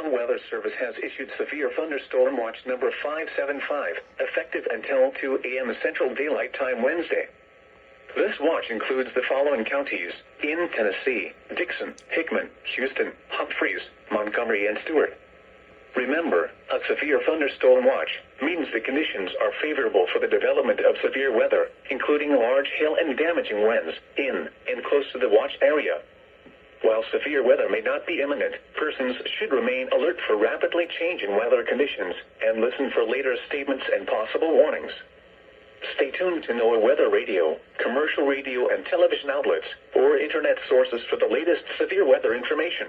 National Weather Service has issued Severe Thunderstorm Watch number 575, effective until 2 a.m. Central Daylight Time Wednesday. This watch includes the following counties in Tennessee: Dixon, Hickman, Houston, Humphreys, Montgomery, and Stewart. Remember, a severe thunderstorm watch means the conditions are favorable for the development of severe weather, including large hail and damaging winds in and close to the watch area. While severe weather may not be imminent, persons should remain alert for rapidly changing weather conditions and listen for later statements and possible warnings. Stay tuned to NOAA weather radio, commercial radio and television outlets, or internet sources for the latest severe weather information.